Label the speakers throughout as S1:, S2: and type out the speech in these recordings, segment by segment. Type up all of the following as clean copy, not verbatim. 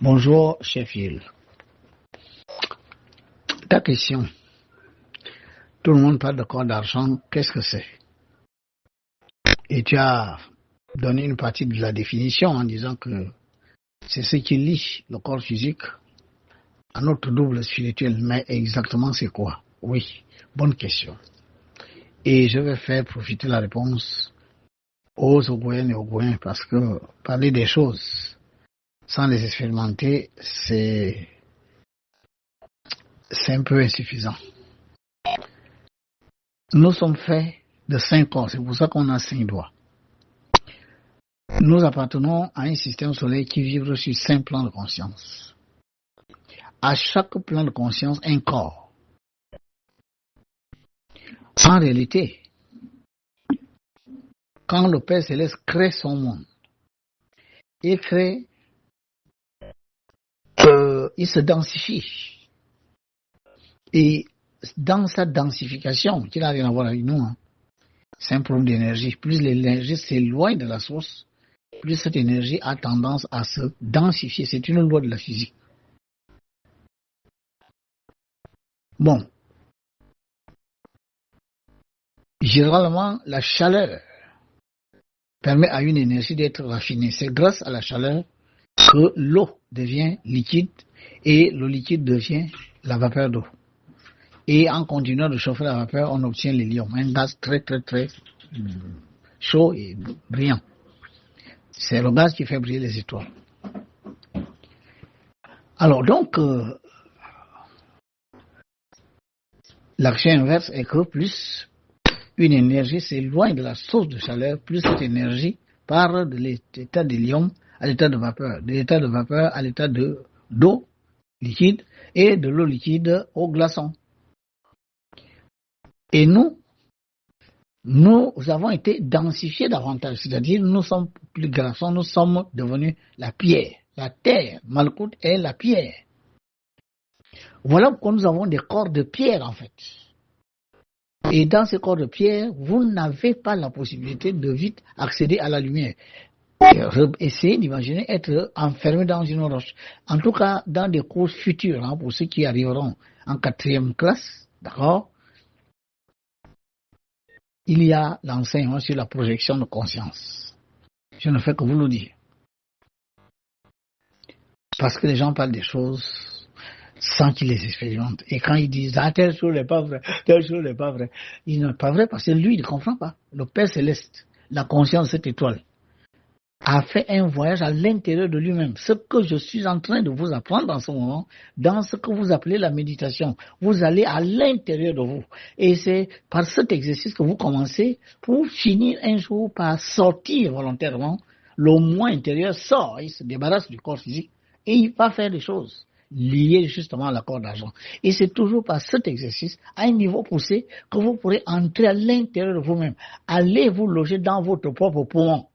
S1: Bonjour, Sheffield. Ta question. Tout le monde parle de corps d'argent. Qu'est-ce que c'est? Et tu as donné une partie de la définition en disant que c'est ce qui lie le corps physique à notre double spirituel. Mais exactement c'est quoi? Oui, bonne question. Et je vais faire profiter la réponse aux Ogoyennes et Ogoyens parce que parler des choses sans les expérimenter, c'est un peu insuffisant. Nous sommes faits de 5 corps, c'est pour ça qu'on a 5 doigts. Nous appartenons à un système solaire qui vibre sur 5 plans de conscience. À chaque plan de conscience, un corps. En réalité, quand le Père Céleste crée son monde, il se densifie. Et dans sa densification, qui n'a rien à voir avec nous, c'est un problème d'énergie. Plus l'énergie s'éloigne de la source, plus cette énergie a tendance à se densifier. C'est une loi de la physique. Bon. Généralement, la chaleur permet à une énergie d'être raffinée. C'est grâce à la chaleur que l'eau devient liquide et le liquide devient la vapeur d'eau. Et en continuant de chauffer la vapeur, on obtient l'hélium, un gaz très très très chaud et brillant. C'est le gaz qui fait briller les étoiles. Alors donc, l'action inverse est que plus une énergie s'éloigne de la source de chaleur, plus cette énergie part de l'état d'hélium à l'état de vapeur, de l'état de vapeur à l'état d'eau liquide et de l'eau liquide au glaçon. Et nous avons été densifiés davantage, c'est-à-dire nous sommes plus glaçons, nous sommes devenus la pierre, la terre. Malkout est la pierre. Voilà pourquoi nous avons des corps de pierre en fait. Et dans ces corps de pierre, vous n'avez pas la possibilité de vite accéder à la lumière. Essayez d'imaginer être enfermé dans une roche. En tout cas, dans des cours futurs, pour ceux qui arriveront en 4e classe, d'accord, il y a l'enseignement sur la projection de conscience. Je ne fais que vous le dire. Parce que les gens parlent des choses sans qu'ils les expérimentent. Et quand ils disent « Ah, telle chose n'est pas vraie, telle chose n'est pas vraie », il n'est pas vrai parce que lui, il ne comprend pas. Le Père Céleste, la conscience de cette étoile, a fait un voyage à l'intérieur de lui-même. Ce que je suis en train de vous apprendre en ce moment, dans ce que vous appelez la méditation, vous allez à l'intérieur de vous. Et c'est par cet exercice que vous commencez pour finir un jour par sortir volontairement. Le moi intérieur sort, il se débarrasse du corps physique et il va faire des choses liées justement à l'accord d'argent. Et c'est toujours par cet exercice, à un niveau poussé, que vous pourrez entrer à l'intérieur de vous-même. Allez vous loger dans votre propre poumon.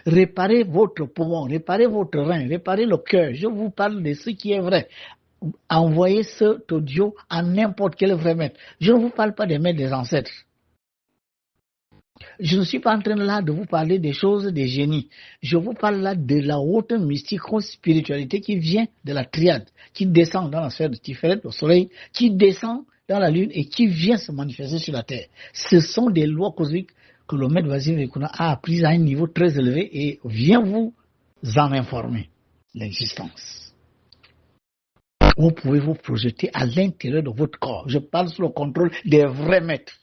S1: Réparez votre poumon, réparez votre rein, réparez le cœur. Je vous parle de ce qui est vrai. Envoyez cet audio à n'importe quel vrai maître. Je ne vous parle pas des maîtres des ancêtres. Je ne suis pas en train là de vous parler des choses des génies. Je vous parle là de la haute mystico-spiritualité qui vient de la triade, qui descend dans la sphère de Tiferet, le soleil, qui descend dans la lune et qui vient se manifester sur la terre. Ce sont des lois cosmiques que le maître Vasile Nekuna a apprises à un niveau très élevé et vient vous en informer l'existence. Vous pouvez vous projeter à l'intérieur de votre corps. Je parle sous le contrôle des vrais maîtres.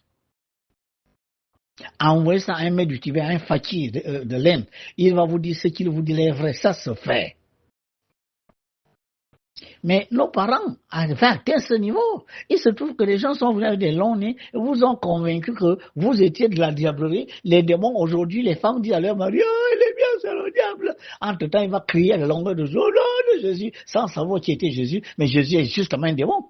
S1: Envoyez ça à un maître du Tibet, à un fakir de l'Inde. Il va vous dire ce qu'il vous dit est vrai. Ça se fait. Mais nos parents avaient atteint ce niveau. Il se trouve que les gens sont venus avec des longs nez et vous ont convaincu que vous étiez de la diablerie. Les démons, aujourd'hui, les femmes disent à leur mari, oh, il est bien, c'est le diable. Entre-temps, il va crier à la longueur de jour, non, de Jésus, sans savoir qui était Jésus. Mais Jésus est justement un démon.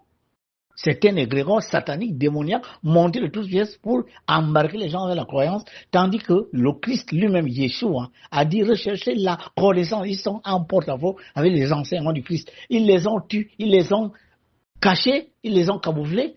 S1: C'est un égrégore satanique, démoniaque, monté de toutes pièces pour embarquer les gens vers la croyance, tandis que le Christ lui-même, Yeshua, a dit rechercher la connaissance. Ils sont en porte-à-faux avec les enseignements du Christ. Ils les ont tués, ils les ont cachés, ils les ont camouflés,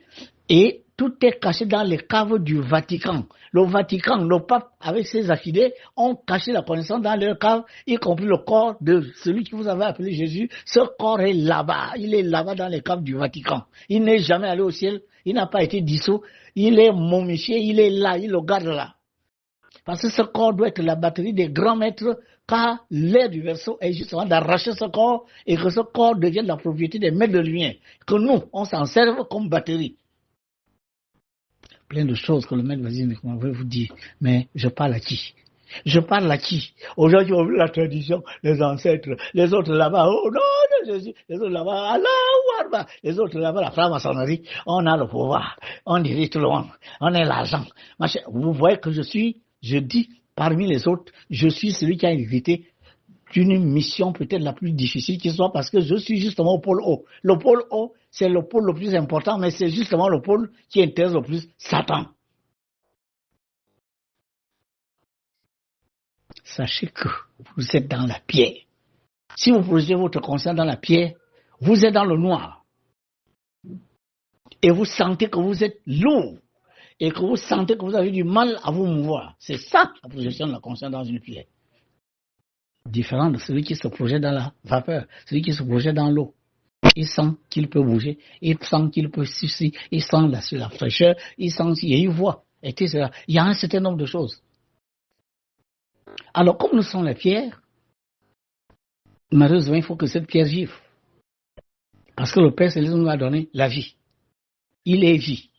S1: et tout est caché dans les caves du Vatican. Le Vatican, le pape avec ses affidés ont caché la connaissance dans leur cave, y compris le corps de celui que vous avez appelé Jésus. Ce corps est là-bas, il est là-bas dans les caves du Vatican. Il n'est jamais allé au ciel, il n'a pas été dissous, il est momifié, il est là, il le garde là. Parce que ce corps doit être la batterie des grands maîtres, car l'air du verseau est justement d'arracher ce corps et que ce corps devienne la propriété des maîtres de lumière. Que nous, on s'en serve comme batterie. Plein de choses que le maître va dire, mais comment vous dire, mais je parle à qui? Je parle à qui? Aux gens qui ont vu la tradition, les ancêtres, les autres là-bas, oh non, Jésus, les autres là-bas, Allah, les autres là-bas, la franc-maçonnerie, on a le pouvoir, on dirige tout le monde, on est l'argent. Vous voyez que je dis, parmi les autres, je suis celui qui a hérité d'une mission peut-être la plus difficile qui soit parce que je suis justement au pôle haut. Le pôle haut, c'est le pôle le plus important, mais c'est justement le pôle qui intéresse le plus Satan. Sachez que vous êtes dans la pierre. Si vous posez votre conscience dans la pierre, vous êtes dans le noir. Et vous sentez que vous êtes lourd. Et que vous sentez que vous avez du mal à vous mouvoir. C'est ça la projection de la conscience dans une pierre. Différent de celui qui se projette dans la vapeur, celui qui se projette dans l'eau. Il sent qu'il peut bouger, il sent qu'il peut sucer, il sent la fraîcheur, il sent et il voit, etc. Il y a un certain nombre de choses. Alors, comme nous sommes les pierres, malheureusement, il faut que cette pierre vive. Parce que le Père Céleste nous a donné la vie. Il est vie.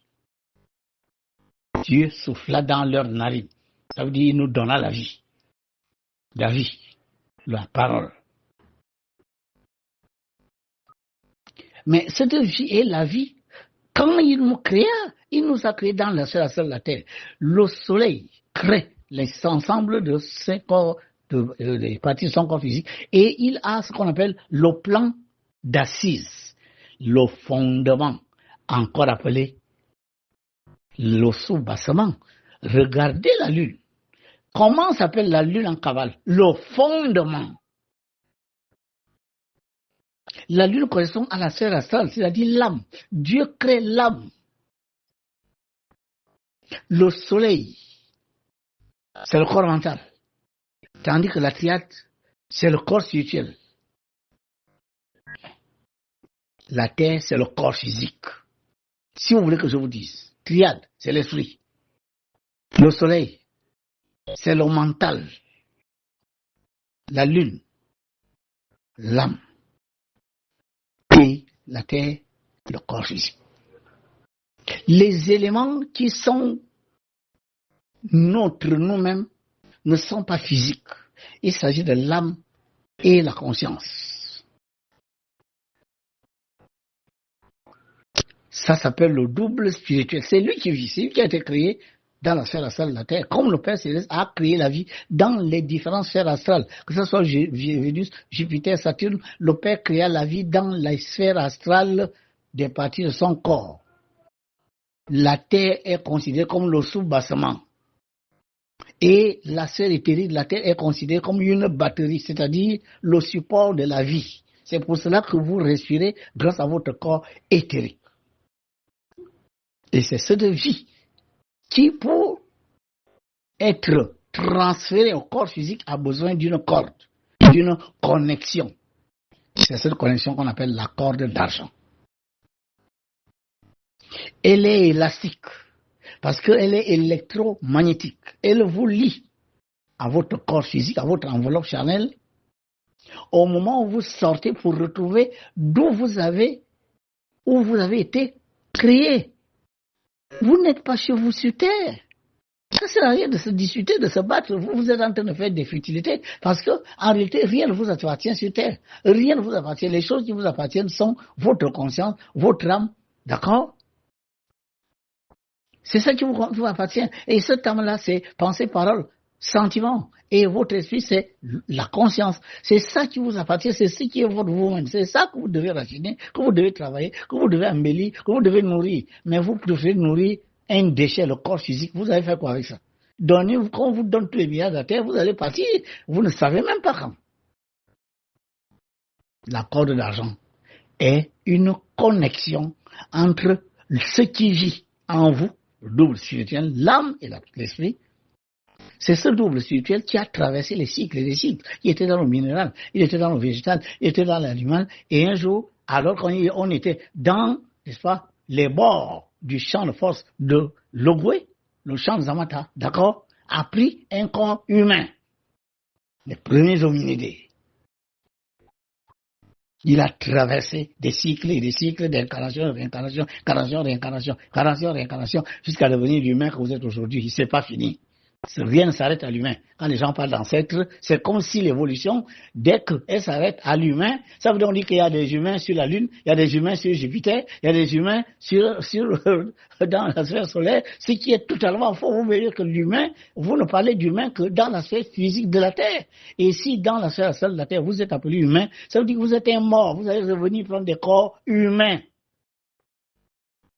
S1: Dieu souffla dans leur narine. Ça veut dire qu'il nous donna la vie. La vie. La parole. Mais cette vie est la vie. Quand il nous créa, il nous a créés dans la seule la terre. Le soleil crée l'ensemble de ses corps, des parties de son corps physique, et il a ce qu'on appelle le plan d'assise, le fondement, encore appelé le soubassement. Regardez la lune. Comment s'appelle la lune en cavale? Le fondement. La lune correspond à la sphère astrale, c'est-à-dire l'âme. Dieu crée l'âme. Le soleil, c'est le corps mental. Tandis que la triade, c'est le corps spirituel. La terre, c'est le corps physique. Si vous voulez que je vous dise, triade, c'est l'esprit. Le soleil, c'est le mental. La lune, l'âme. Et la terre, le corps physique. Les éléments qui sont nous-mêmes ne sont pas physiques. Il s'agit de l'âme et la conscience. Ça s'appelle le double spirituel. C'est lui qui vit, c'est lui qui a été créé dans la sphère astrale de la Terre, comme le Père Céleste a créé la vie dans les différentes sphères astrales, que ce soit Vénus, Jupiter, Saturne, le Père créa la vie dans la sphère astrale des parties de son corps. La Terre est considérée comme le soubassement. Et la sphère éthérique de la Terre est considérée comme une batterie, c'est-à-dire le support de la vie. C'est pour cela que vous respirez grâce à votre corps éthérique. Et c'est cette vie qui, pour être transférée au corps physique, a besoin d'une corde, d'une connexion. C'est cette connexion qu'on appelle la corde d'argent. Elle est élastique parce qu'elle est électromagnétique. Elle vous lie à votre corps physique, à votre enveloppe charnelle, au moment où vous sortez pour retrouver où vous avez été créé. Vous n'êtes pas chez vous sur terre. Ça ne sert à rien de se discuter, de se battre. Vous êtes en train de faire des futilités parce que, en réalité, rien ne vous appartient sur terre. Rien ne vous appartient. Les choses qui vous appartiennent sont votre conscience, votre âme. D'accord? C'est ça qui vous appartient. Et cette âme-là, c'est pensée, parole, sentiment. Et votre esprit, c'est la conscience. C'est ça qui vous appartient. C'est ce qui est votre vous-même. C'est ça que vous devez raffiner, que vous devez travailler, que vous devez embellir, que vous devez nourrir. Mais vous préférez nourrir un déchet, le corps physique. Vous allez faire quoi avec ça? Quand on vous donne tous les milliards de la terre, vous allez partir. Vous ne savez même pas quand. La corde d'argent est une connexion entre ce qui vit en vous, le double spirituel, l'âme et l'esprit. C'est ce double spirituel qui a traversé les cycles et les cycles. Il était dans le minéral, il était dans le végétal, il était dans l'animal. Et un jour, alors qu'on était dans, n'est-ce pas, les bords du champ de force de Logwe, le champ de Zamata, d'accord, a pris un corps humain. Les premiers hominidés. Il a traversé des cycles et des cycles d'incarnation, réincarnation, incarnation, réincarnation, incarnation, réincarnation, jusqu'à devenir l'humain que vous êtes aujourd'hui. C'est pas fini. Rien ne s'arrête à l'humain. Quand les gens parlent d'ancêtres, c'est comme si l'évolution, dès qu'elle s'arrête à l'humain, ça veut donc dire qu'il y a des humains sur la Lune, il y a des humains sur Jupiter, il y a des humains dans la sphère solaire, ce qui est totalement faux. Vous verrez que l'humain, vous ne parlez d'humain que dans la sphère physique de la Terre. Et si dans la sphère de la Terre, vous êtes appelé humain, ça veut dire que vous êtes un mort, vous allez revenir prendre des corps humains.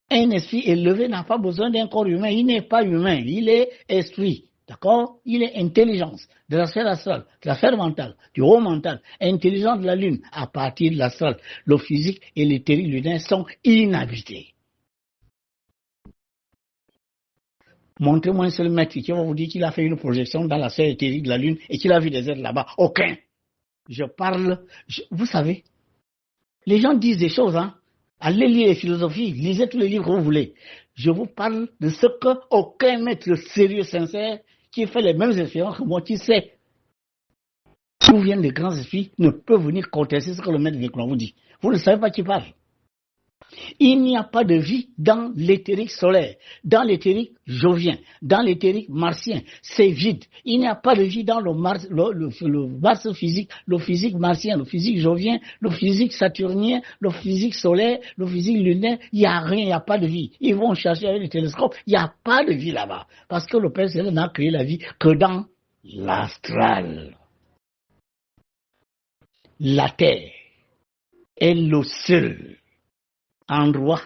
S1: Un esprit élevé n'a pas besoin d'un corps humain, il n'est pas humain, il est esprit. D'accord? Il est intelligence de la sphère astrale, de la sphère mentale, du haut mental, intelligence de la Lune à partir de l'astral. Le physique et l'éthérique lunaire sont inhabités. Montrez-moi un seul maître qui va vous dire qu'il a fait une projection dans la sphère éthérique de la Lune et qu'il a vu des êtres là-bas. Aucun. Vous savez, les gens disent des choses, hein. Allez lire les philosophies, lisez tous les livres que vous voulez. Je vous parle de ce qu'aucun maître sérieux, sincère, qui fait les mêmes expériences que moi, qui sait d'où viennent les grands esprits, ne peut venir contester ce que le maître Véclan vous dit. Vous ne savez pas qui parle. Il n'y a pas de vie dans l'éthérique solaire, dans l'éthérique jovien, dans l'éthérique martien. C'est vide. Il n'y a pas de vie dans le Mars physique, le physique martien, le physique jovien, le physique saturnien, le physique solaire, le physique lunaire. Il n'y a rien, il n'y a pas de vie. Ils vont chercher avec les télescopes. Il n'y a pas de vie là-bas. Parce que le Père Céleste n'a créé la vie que dans l'astral. La Terre est le seul endroit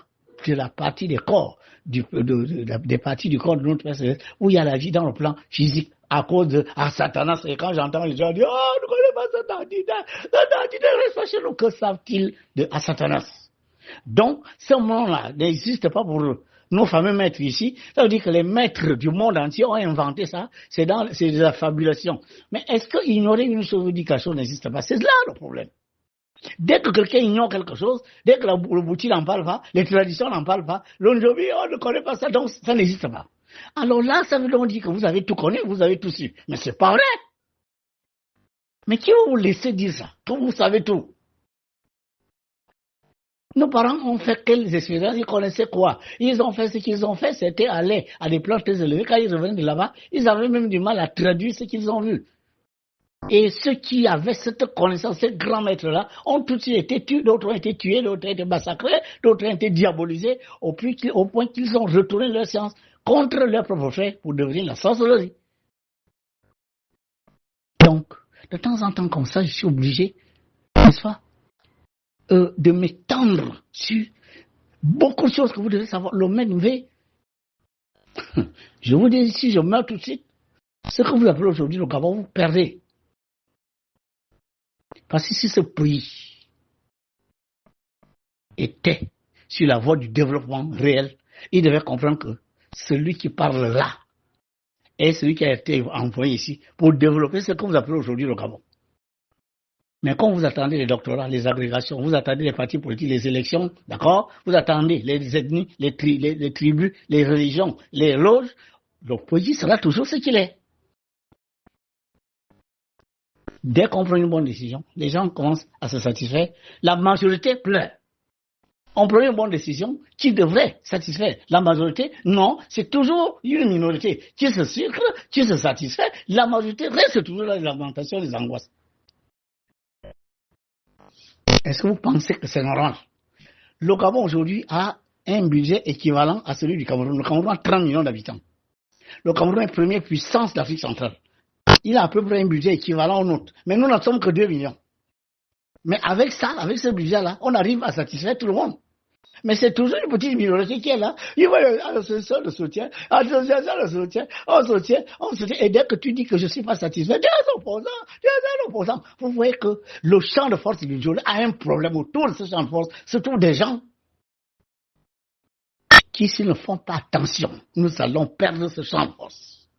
S1: de la partie des corps, des parties du corps de notre Père Céleste, où il y a la vie dans le plan physique, à cause de Satanas. Et quand j'entends les gens dire, oh, ne connais pas Satan, reste pas chez nous, que savent-ils de Satanas? Donc, ce monde-là n'existe pas pour nos fameux maîtres ici. Ça veut dire que les maîtres du monde entier ont inventé ça, c'est de la fabulation. Mais est-ce qu'ignorer une chose veut dire que la chose n'existe pas? C'est là le problème. Dès que quelqu'un ignore quelque chose, dès que le bouti n'en parle pas, les traditions n'en parlent pas, l'onjobi, on ne connaît pas ça, donc ça n'existe pas. Alors là, ça veut donc dire que vous avez tout connu, vous avez tout su. Mais c'est pas vrai. Mais qui va vous laisser dire ça, que vous savez tout? Nos parents ont fait quelles expériences? Ils connaissaient quoi? Ils ont fait ce qu'ils ont fait, c'était aller à des plans très élevés. Quand ils revenaient de là-bas, ils avaient même du mal à traduire ce qu'ils ont vu. Et ceux qui avaient cette connaissance, ces grands maîtres-là, ont tous été tués, d'autres ont été tués, d'autres ont été massacrés, d'autres ont été diabolisés, au point qu'ils ont retourné leur science contre leur propre frère pour devenir la sorcellerie. Donc, de temps en temps comme ça, je suis obligé, n'est-ce pas, de m'étendre sur beaucoup de choses que vous devez savoir. Le maître V, je vous dis, si je meurs tout de suite, ce que vous appelez aujourd'hui le Gabon, vous perdez. Parce que si ce pays était sur la voie du développement réel, il devait comprendre que celui qui parle là est celui qui a été envoyé ici pour développer ce que vous appelez aujourd'hui le Gabon. Mais quand vous attendez les doctorats, les agrégations, vous attendez les partis politiques, les élections, d'accord? Vous attendez les ethnies, les tribus, les religions, les loges, le pays sera toujours ce qu'il est. Dès qu'on prend une bonne décision, les gens commencent à se satisfaire. La majorité pleure. On prend une bonne décision qui devrait satisfaire la majorité. Non, c'est toujours une minorité qui se circle, qui se satisfait. La majorité reste toujours dans les lamentations, les angoisses. Est-ce que vous pensez que c'est normal? Le Gabon aujourd'hui a un budget équivalent à celui du Cameroun. Le Cameroun a 30 millions d'habitants. Le Cameroun est la première puissance d'Afrique centrale. Il a à peu près un budget équivalent au nôtre. Mais nous n'en sommes que 2 millions. Mais avec ça, avec ce budget-là, on arrive à satisfaire tout le monde. Mais c'est toujours une petite minorité qui est là. Il va l'association le soutien, l'association le soutien, on soutient. Et dès que tu dis que je ne suis pas satisfait, des opposants. Vous voyez que le champ de force individuelle a un problème autour de ce champ de force, se trouvent des gens qui, s'ils ne font pas attention, nous allons perdre ce champ de force.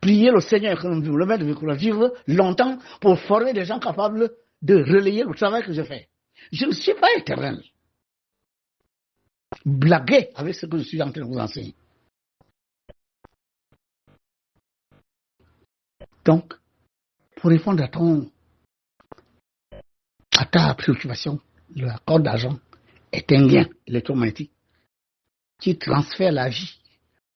S1: Priez le Seigneur que nous le mettre de vivre longtemps pour former des gens capables de relayer le travail que je fais. Je ne suis pas éternel. Blaguez avec ce que je suis en train de vous enseigner. Donc, pour répondre à ta préoccupation, l'accord d'argent est un lien électromagnétique qui transfère la vie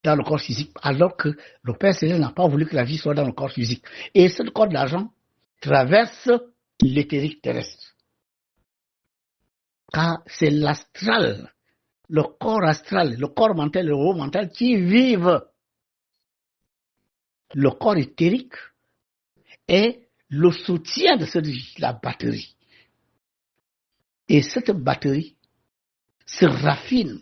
S1: dans le corps physique, alors que le Père Céleste n'a pas voulu que la vie soit dans le corps physique. Et ce corps d'argent traverse l'éthérique terrestre. Car c'est l'astral, le corps astral, le corps mental, le haut mental qui vivent. Le corps éthérique est le soutien de cette vie, la batterie. Et cette batterie se raffine.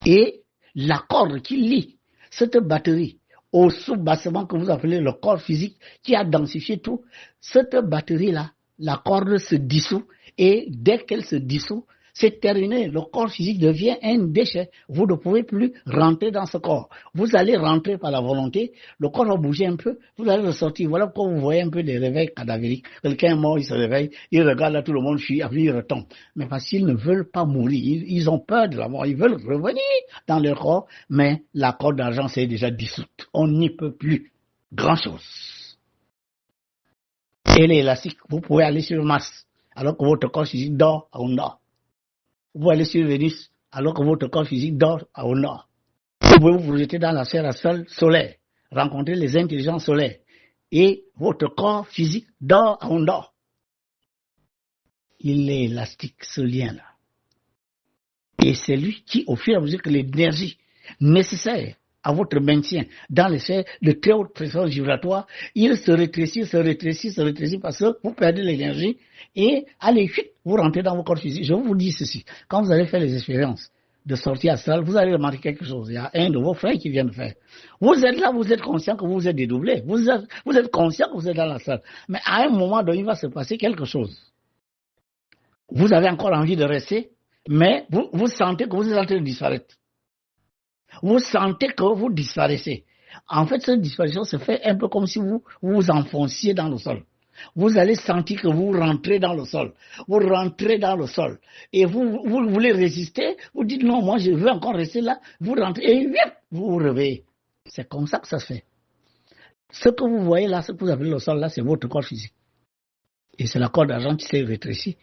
S1: Et la corde qui lie cette batterie au sous-bassement que vous appelez le corps physique, qui a densifié tout, cette batterie-là, la corde se dissout, et dès qu'elle se dissout, c'est terminé. Le corps physique devient un déchet. Vous ne pouvez plus rentrer dans ce corps. Vous allez rentrer par la volonté, le corps va bouger un peu, vous allez ressortir. Voilà pourquoi vous voyez un peu des réveils cadavériques. Quelqu'un est mort, il se réveille, il regarde là, tout le monde fuit, après il retombe. Mais parce qu'ils ne veulent pas mourir, ils ont peur de la mort, ils veulent revenir dans leur corps, mais la corde d'argent s'est déjà dissoute. On n'y peut plus grand-chose. Et l'élastique, vous pouvez aller sur Mars, alors que votre corps physique dort à Honda. Vous pouvez aller sur Vénus, alors que votre corps physique dort au nord. Vous pouvez vous projeter dans la sphère astrale solaire, rencontrer les intelligences solaires, et votre corps physique dort au nord. Il est élastique, ce lien-là. Et c'est lui qui, au fur et à mesure que l'énergie nécessaire à votre maintien dans les sphères de très haute pression vibratoire, il se rétrécit parce que vous perdez l'énergie et allez, vous rentrez dans vos corps physiques. Je vous dis ceci, quand vous allez faire les expériences de sortie astrale, vous allez remarquer quelque chose. Il y a un de vos frères qui vient de faire. Vous êtes là, vous êtes conscient que vous êtes dédoublé. Vous êtes conscient que vous êtes dans la salle. Mais à un moment donné, il va se passer quelque chose. Vous avez encore envie de rester, mais vous sentez que vous êtes en train de disparaître. Vous sentez que vous disparaissez. En fait, cette disparition se fait un peu comme si vous vous enfonciez dans le sol. Vous allez sentir que vous rentrez dans le sol. Vous rentrez dans le sol. Et vous voulez résister. Vous dites non, moi je veux encore rester là. Vous rentrez et vous vous réveillez. C'est comme ça que ça se fait. Ce que vous voyez là, ce que vous appelez le sol là, c'est votre corps physique. Et c'est la corde d'argent qui s'est rétrécie,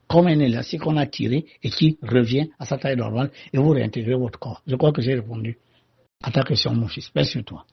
S1: comme un élastique qu'on a tiré et qui revient à sa taille normale et vous réintégrez votre corps. Je crois que j'ai répondu à ta question, mon fils. Merci à toi.